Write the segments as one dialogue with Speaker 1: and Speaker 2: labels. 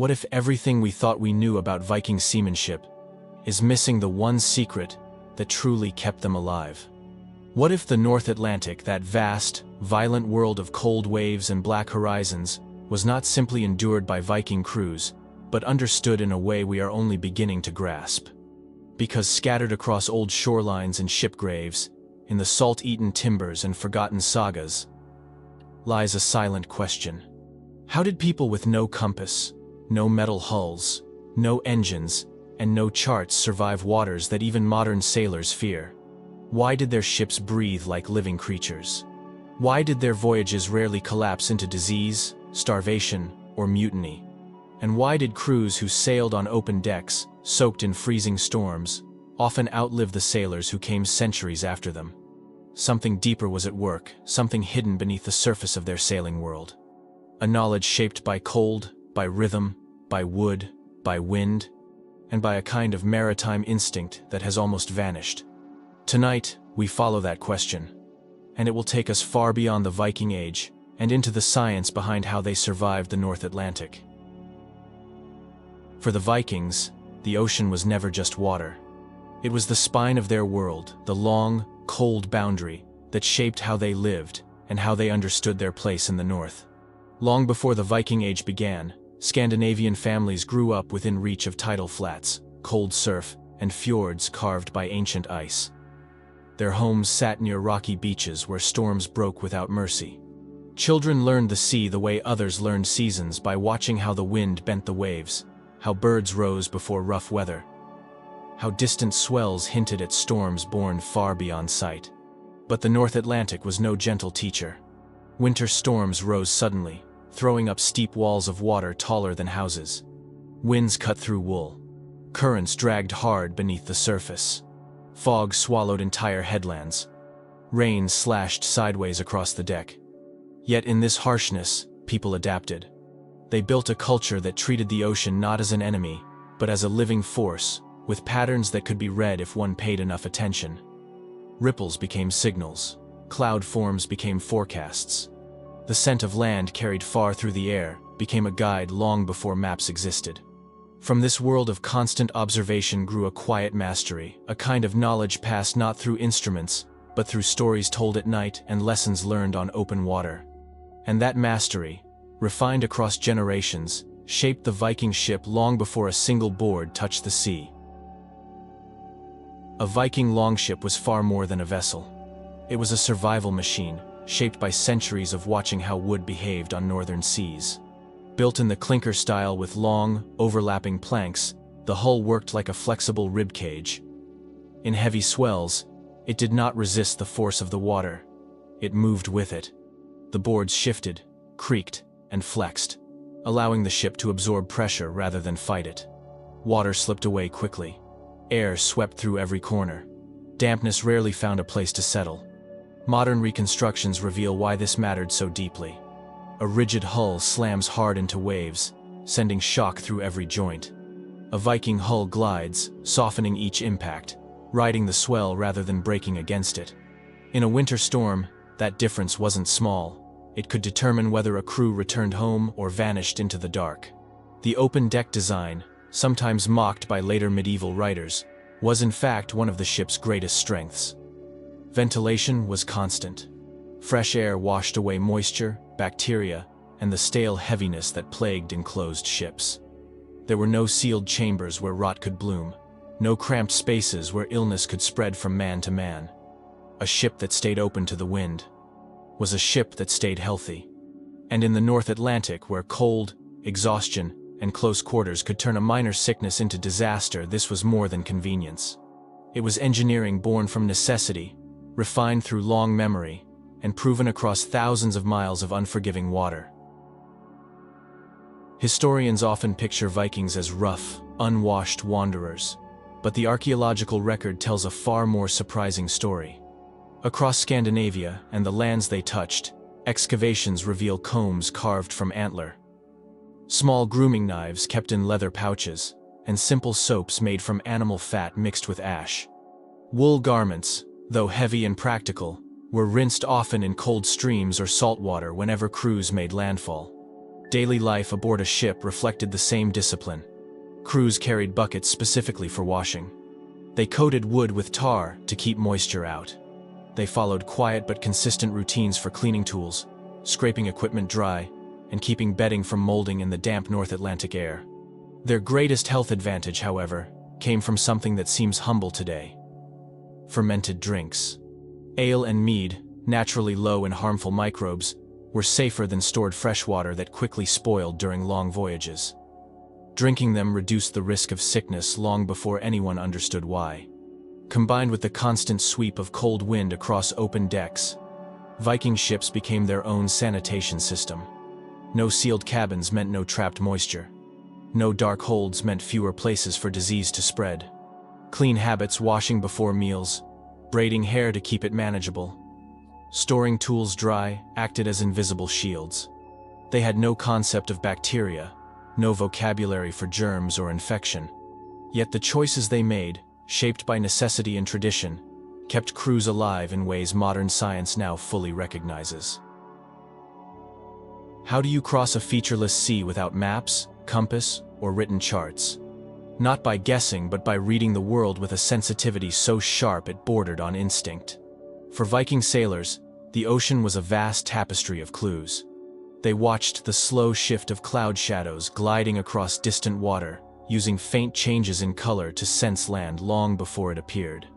Speaker 1: What if everything we thought we knew about Viking seamanship is missing the one secret that truly kept them alive? What if the North Atlantic, that vast, violent world of cold waves and black horizons, was not simply endured by Viking crews, but understood in a way we are only beginning to grasp? Because scattered across old shorelines and ship graves, in the salt-eaten timbers and forgotten sagas, lies a silent question. How did people with no compass, no metal hulls, no engines, and no charts survive waters that even modern sailors fear? Why did their ships breathe like living creatures? Why did their voyages rarely collapse into disease, starvation, or mutiny? And why did crews who sailed on open decks, soaked in freezing storms, often outlive the sailors who came centuries after them? Something deeper was at work, something hidden beneath the surface of their sailing world. A knowledge shaped by cold, by rhythm, by wood, by wind, and by a kind of maritime instinct that has almost vanished. Tonight, we follow that question, and it will take us far beyond the Viking Age and into the science behind how they survived the North Atlantic. For the Vikings, the ocean was never just water. It was the spine of their world, the long, cold boundary that shaped how they lived and how they understood their place in the North. Long before the Viking Age began, Scandinavian families grew up within reach of tidal flats, cold surf, and fjords carved by ancient ice. Their homes sat near rocky beaches where storms broke without mercy. Children learned the sea the way others learned seasons, by watching how the wind bent the waves, how birds rose before rough weather, how distant swells hinted at storms born far beyond sight. But the North Atlantic was no gentle teacher. Winter storms rose suddenly, throwing up steep walls of water taller than houses. Winds cut through wool. Currents dragged hard beneath the surface. Fog swallowed entire headlands. Rain slashed sideways across the deck. Yet in this harshness, people adapted. They built a culture that treated the ocean not as an enemy, but as a living force, with patterns that could be read if one paid enough attention. Ripples became signals. Cloud forms became forecasts. The scent of land carried far through the air became a guide long before maps existed. From this world of constant observation grew a quiet mastery, a kind of knowledge passed not through instruments, but through stories told at night and lessons learned on open water. And that mastery, refined across generations, shaped the Viking ship long before a single board touched the sea. A Viking longship was far more than a vessel. It was a survival machine, shaped by centuries of watching how wood behaved on northern seas. Built in the clinker style with long, overlapping planks, the hull worked like a flexible rib cage. In heavy swells, it did not resist the force of the water. It moved with it. The boards shifted, creaked, and flexed, allowing the ship to absorb pressure rather than fight it. Water slipped away quickly. Air swept through every corner. Dampness rarely found a place to settle. Modern reconstructions reveal why this mattered so deeply. A rigid hull slams hard into waves, sending shock through every joint. A Viking hull glides, softening each impact, riding the swell rather than breaking against it. In a winter storm, that difference wasn't small. It could determine whether a crew returned home or vanished into the dark. The open deck design, sometimes mocked by later medieval writers, was in fact one of the ship's greatest strengths. Ventilation was constant. Fresh air washed away moisture, bacteria, and the stale heaviness that plagued enclosed ships. There were no sealed chambers where rot could bloom, no cramped spaces where illness could spread from man to man. A ship that stayed open to the wind was a ship that stayed healthy. And in the North Atlantic, where cold, exhaustion, and close quarters could turn a minor sickness into disaster, this was more than convenience. It was engineering born from necessity, refined through long memory, and proven across thousands of miles of unforgiving water. Historians often picture Vikings as rough, unwashed wanderers, but the archaeological record tells a far more surprising story. Across Scandinavia and the lands they touched, excavations reveal combs carved from antler, small grooming knives kept in leather pouches, and simple soaps made from animal fat mixed with ash. Wool garments, though heavy and practical, were rinsed often in cold streams or salt water whenever crews made landfall. Daily life aboard a ship reflected the same discipline. Crews carried buckets specifically for washing. They coated wood with tar to keep moisture out. They followed quiet but consistent routines for cleaning tools, scraping equipment dry, and keeping bedding from molding in the damp North Atlantic air. Their greatest health advantage, however, came from something that seems humble today: fermented drinks. Ale and mead, naturally low in harmful microbes, were safer than stored freshwater that quickly spoiled during long voyages. Drinking them reduced the risk of sickness long before anyone understood why. Combined with the constant sweep of cold wind across open decks, Viking ships became their own sanitation system. No sealed cabins meant no trapped moisture. No dark holds meant fewer places for disease to spread. Clean habits: washing before meals, braiding hair to keep it manageable, storing tools dry, acted as invisible shields. They had no concept of bacteria, no vocabulary for germs or infection. Yet the choices they made, shaped by necessity and tradition, kept crews alive in ways modern science now fully recognizes. How do you cross a featureless sea without maps, compass, or written charts? Not by guessing, but by reading the world with a sensitivity so sharp it bordered on instinct. For Viking sailors, the ocean was a vast tapestry of clues. They watched the slow shift of cloud shadows gliding across distant water, using faint changes in color to sense land long before it appeared.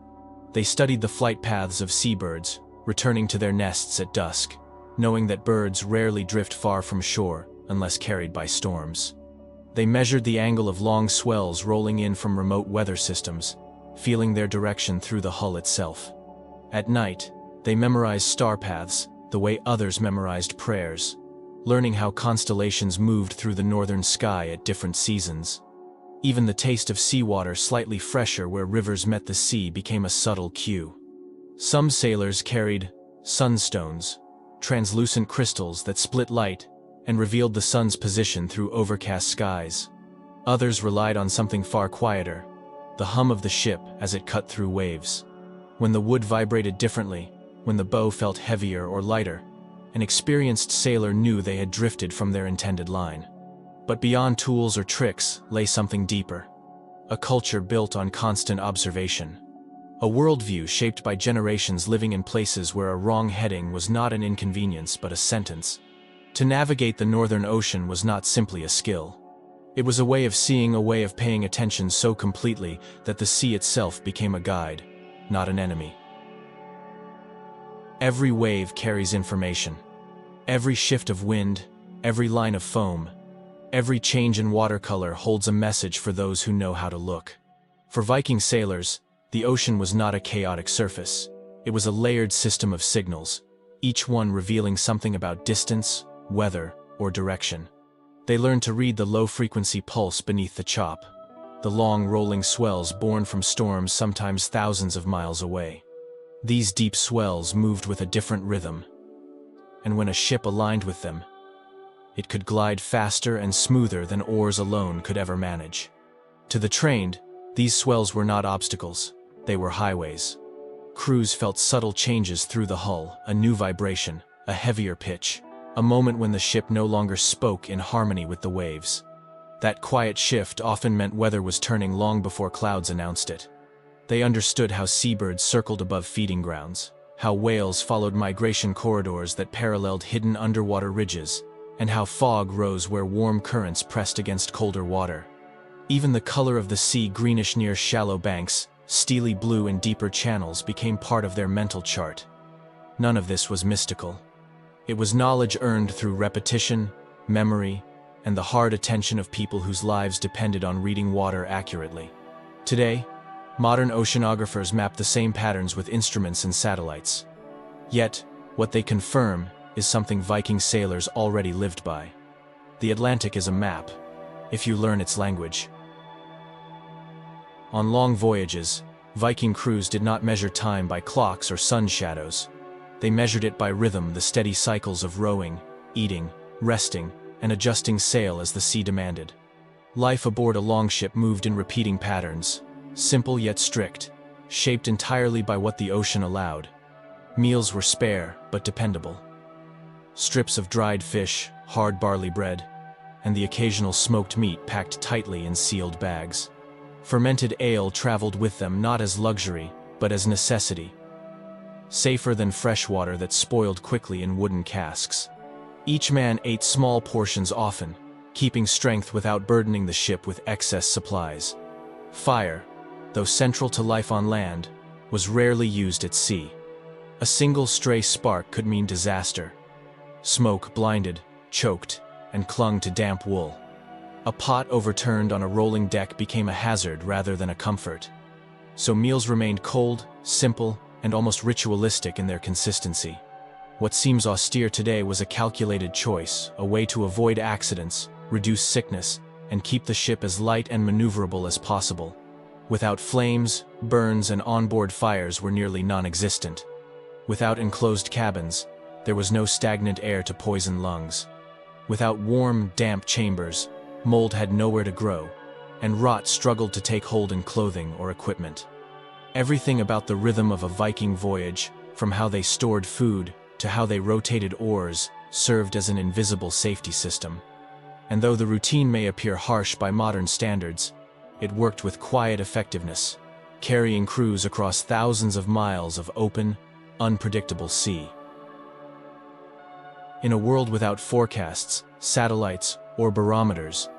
Speaker 1: They studied the flight paths of seabirds, returning to their nests at dusk, knowing that birds rarely drift far from shore unless carried by storms. They measured the angle of long swells rolling in from remote weather systems, feeling their direction through the hull itself. At night, they memorized star paths the way others memorized prayers, learning how constellations moved through the northern sky at different seasons. Even the taste of seawater slightly fresher where rivers met the sea became a subtle cue. Some sailors carried sunstones, translucent crystals that split light and revealed the sun's position through overcast skies. Others relied on something far quieter: the hum of the ship as it cut through waves. When the wood vibrated differently, when the bow felt heavier or lighter, an experienced sailor knew they had drifted from their intended line. But beyond tools or tricks lay something deeper: a culture built on constant observation. A worldview shaped by generations living in places where a wrong heading was not an inconvenience but a sentence. To navigate the Northern Ocean was not simply a skill. It was a way of seeing, a way of paying attention so completely that the sea itself became a guide, not an enemy. Every wave carries information. Every shift of wind, every line of foam, every change in watercolor holds a message for those who know how to look. For Viking sailors, the ocean was not a chaotic surface. It was a layered system of signals, each one revealing something about distance, weather, or direction. They learned to read the low-frequency pulse beneath the chop, the long rolling swells born from storms sometimes thousands of miles away. These deep swells moved with a different rhythm, and when a ship aligned with them, it could glide faster and smoother than oars alone could ever manage. To the trained, these swells were not obstacles, they were highways. Crews felt subtle changes through the hull: a new vibration, a heavier pitch, a moment when the ship no longer spoke in harmony with the waves. That quiet shift often meant weather was turning long before clouds announced it. They understood how seabirds circled above feeding grounds, how whales followed migration corridors that paralleled hidden underwater ridges, and how fog rose where warm currents pressed against colder water. Even the color of the sea, greenish near shallow banks, steely blue in deeper channels, became part of their mental chart. None of this was mystical. It was knowledge earned through repetition, memory, and the hard attention of people whose lives depended on reading water accurately. Today, modern oceanographers map the same patterns with instruments and satellites. Yet, what they confirm is something Viking sailors already lived by. The Atlantic is a map, if you learn its language. On long voyages, Viking crews did not measure time by clocks or sun shadows. They measured it by rhythm, the steady cycles of rowing, eating, resting, and adjusting sail as the sea demanded. Life aboard a longship moved in repeating patterns, simple yet strict, shaped entirely by what the ocean allowed. Meals were spare but dependable. Strips of dried fish, hard barley bread, and the occasional smoked meat packed tightly in sealed bags. Fermented ale traveled with them not as luxury, but as necessity. Safer than fresh water that spoiled quickly in wooden casks. Each man ate small portions often, keeping strength without burdening the ship with excess supplies. Fire, though central to life on land, was rarely used at sea. A single stray spark could mean disaster. Smoke blinded, choked, and clung to damp wool. A pot overturned on a rolling deck became a hazard rather than a comfort. So meals remained cold, simple, and almost ritualistic in their consistency. What seems austere today was a calculated choice, a way to avoid accidents, reduce sickness, and keep the ship as light and maneuverable as possible. Without flames, burns and onboard fires were nearly non-existent. Without enclosed cabins, there was no stagnant air to poison lungs. Without warm, damp chambers, mold had nowhere to grow, and rot struggled to take hold in clothing or equipment. Everything about the rhythm of a Viking voyage, from how they stored food to how they rotated oars, served as an invisible safety system. And though the routine may appear harsh by modern standards, it worked with quiet effectiveness, carrying crews across thousands of miles of open, unpredictable sea. In a world without forecasts, satellites, or barometers,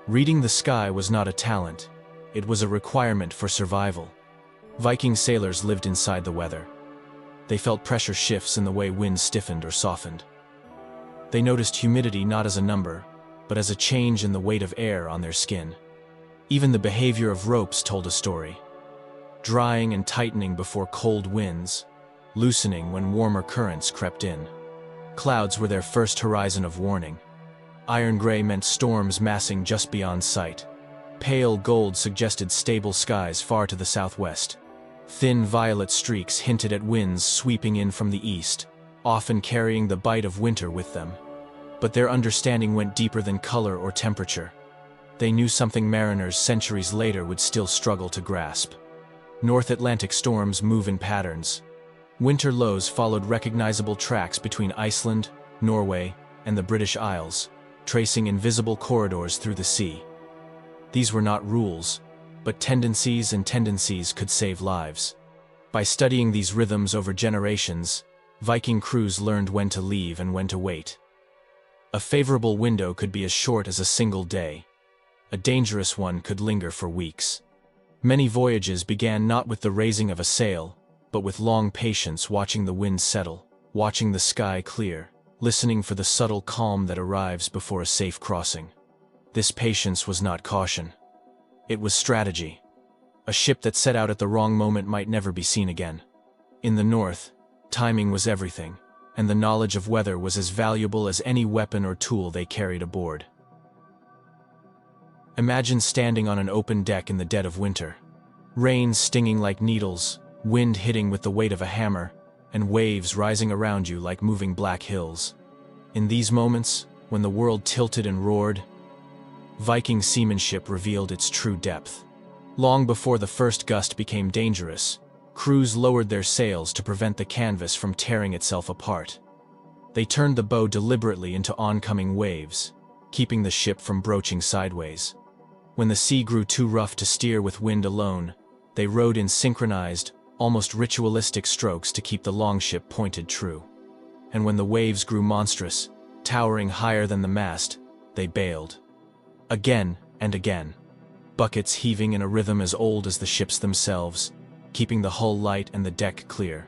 Speaker 1: reading the sky was not a talent, it was a requirement for survival. Viking sailors lived inside the weather. They felt pressure shifts in the way wind stiffened or softened. They noticed humidity not as a number, but as a change in the weight of air on their skin. Even the behavior of ropes told a story. Drying and tightening before cold winds, loosening when warmer currents crept in. Clouds were their first horizon of warning. Iron gray meant storms massing just beyond sight. Pale gold suggested stable skies far to the southwest. Thin violet streaks hinted at winds sweeping in from the east, often carrying the bite of winter with them. But their understanding went deeper than color or temperature. They knew something mariners centuries later would still struggle to grasp. North Atlantic storms move in patterns. Winter lows followed recognizable tracks between Iceland, Norway, and the British Isles, tracing invisible corridors through the sea. These were not rules, but tendencies, and tendencies could save lives. By studying these rhythms over generations, Viking crews learned when to leave and when to wait. A favorable window could be as short as a single day. A dangerous one could linger for weeks. Many voyages began not with the raising of a sail, but with long patience watching the wind settle, watching the sky clear, listening for the subtle calm that arrives before a safe crossing. This patience was not caution. It was strategy. A ship that set out at the wrong moment might never be seen again. In the north, timing was everything, and the knowledge of weather was as valuable as any weapon or tool they carried aboard. Imagine standing on an open deck in the dead of winter. Rain stinging like needles, wind hitting with the weight of a hammer, and waves rising around you like moving black hills. In these moments, when the world tilted and roared, Viking seamanship revealed its true depth. Long before the first gust became dangerous, crews lowered their sails to prevent the canvas from tearing itself apart. They turned the bow deliberately into oncoming waves, keeping the ship from broaching sideways. When the sea grew too rough to steer with wind alone, they rowed in synchronized, almost ritualistic strokes to keep the longship pointed true. And when the waves grew monstrous, towering higher than the mast, they bailed. Again and again, buckets heaving in a rhythm as old as the ships themselves, keeping the hull light and the deck clear.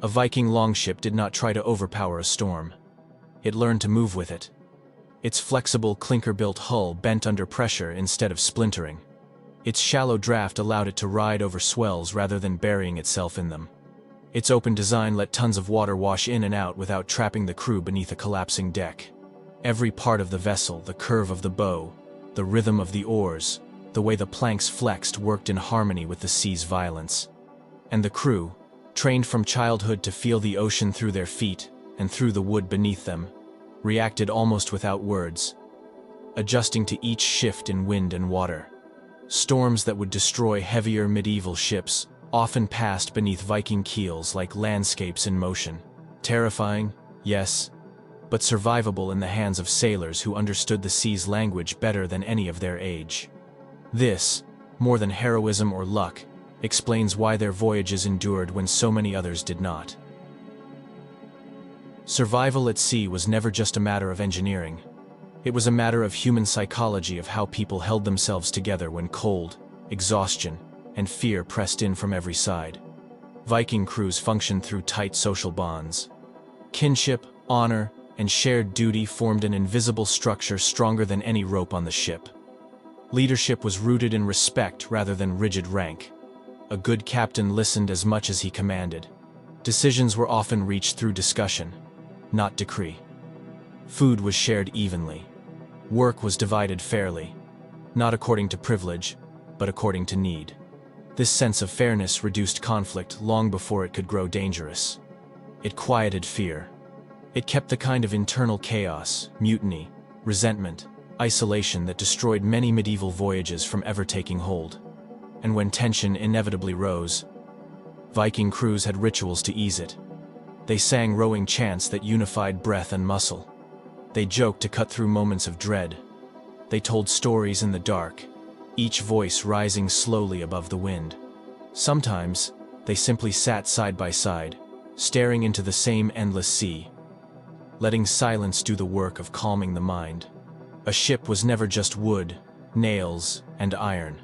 Speaker 1: A Viking longship did not try to overpower a storm. It learned to move with it. Its flexible clinker-built hull bent under pressure instead of splintering. Its shallow draft allowed it to ride over swells rather than burying itself in them. Its open design let tons of water wash in and out without trapping the crew beneath a collapsing deck. Every part of the vessel, the curve of the bow, the rhythm of the oars, the way the planks flexed worked in harmony with the sea's violence. And the crew, trained from childhood to feel the ocean through their feet and through the wood beneath them, reacted almost without words, adjusting to each shift in wind and water. Storms that would destroy heavier medieval ships often passed beneath Viking keels like landscapes in motion. Terrifying, yes, but survivable in the hands of sailors who understood the sea's language better than any of their age. This, more than heroism or luck, explains why their voyages endured when so many others did not. Survival at sea was never just a matter of engineering. It was a matter of human psychology, of how people held themselves together when cold, exhaustion, and fear pressed in from every side. Viking crews functioned through tight social bonds. Kinship, honor, and shared duty formed an invisible structure stronger than any rope on the ship. Leadership was rooted in respect rather than rigid rank. A good captain listened as much as he commanded. Decisions were often reached through discussion, not decree. Food was shared evenly. Work was divided fairly, not according to privilege, but according to need. This sense of fairness reduced conflict long before it could grow dangerous. It quieted fear. It kept the kind of internal chaos, mutiny, resentment, isolation that destroyed many medieval voyages from ever taking hold. And when tension inevitably rose, Viking crews had rituals to ease it. They sang rowing chants that unified breath and muscle. They joked to cut through moments of dread. They told stories in the dark, each voice rising slowly above the wind. Sometimes, they simply sat side by side, staring into the same endless sea, letting silence do the work of calming the mind. A ship was never just wood, nails, and iron.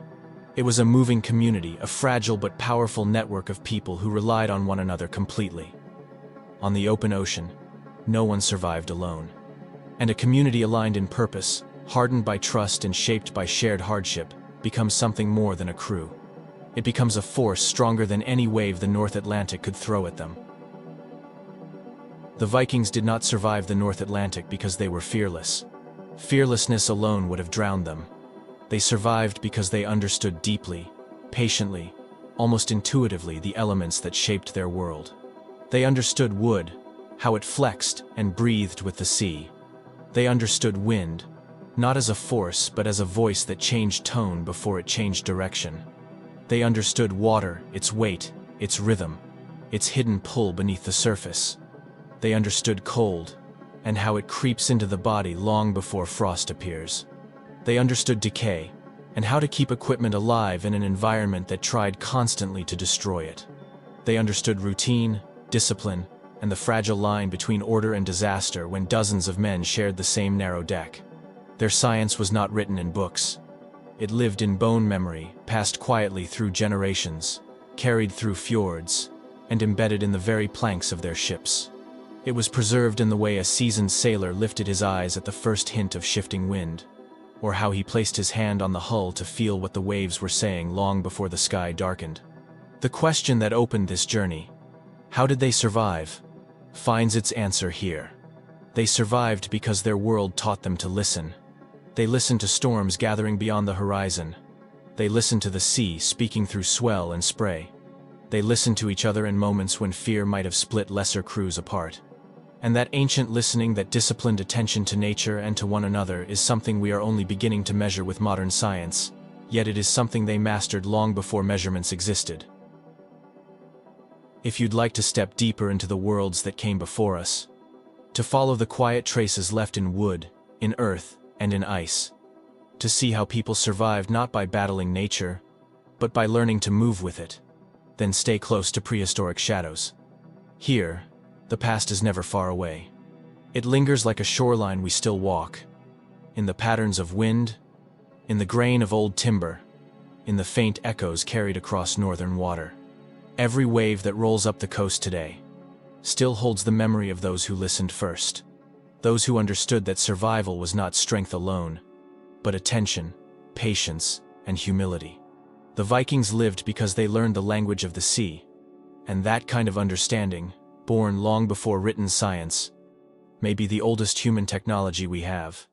Speaker 1: It was a moving community, a fragile but powerful network of people who relied on one another completely. On the open ocean, no one survived alone. And a community aligned in purpose, hardened by trust and shaped by shared hardship, becomes something more than a crew. It becomes a force stronger than any wave the North Atlantic could throw at them. The Vikings did not survive the North Atlantic because they were fearless. Fearlessness alone would have drowned them. They survived because they understood deeply, patiently, almost intuitively the elements that shaped their world. They understood wood, how it flexed and breathed with the sea. They understood wind, not as a force but as a voice that changed tone before it changed direction. They understood water, its weight, its rhythm, its hidden pull beneath the surface. They understood cold, and how it creeps into the body long before frost appears. They understood decay, and how to keep equipment alive in an environment that tried constantly to destroy it. They understood routine, discipline, and the fragile line between order and disaster when dozens of men shared the same narrow deck. Their science was not written in books. It lived in bone memory, passed quietly through generations, carried through fjords, and embedded in the very planks of their ships. It was preserved in the way a seasoned sailor lifted his eyes at the first hint of shifting wind, or how he placed his hand on the hull to feel what the waves were saying long before the sky darkened. The question that opened this journey, how did they survive, finds its answer here. They survived because their world taught them to listen. They listened to storms gathering beyond the horizon. They listened to the sea speaking through swell and spray. They listened to each other in moments when fear might have split lesser crews apart. And that ancient listening, that disciplined attention to nature and to one another, is something we are only beginning to measure with modern science, yet it is something they mastered long before measurements existed. If you'd like to step deeper into the worlds that came before us, to follow the quiet traces left in wood, in earth, and in ice, to see how people survived not by battling nature, but by learning to move with it, then stay close to Prehistoric Shadows. Here, the past is never far away. It lingers like a shoreline we still walk, in the patterns of wind, in the grain of old timber, in the faint echoes carried across northern water. Every wave that rolls up the coast today still holds the memory of those who listened first, those who understood that survival was not strength alone, but attention, patience, and humility. The Vikings lived because they learned the language of the sea, and that kind of understanding, born long before written science, may be the oldest human technology we have.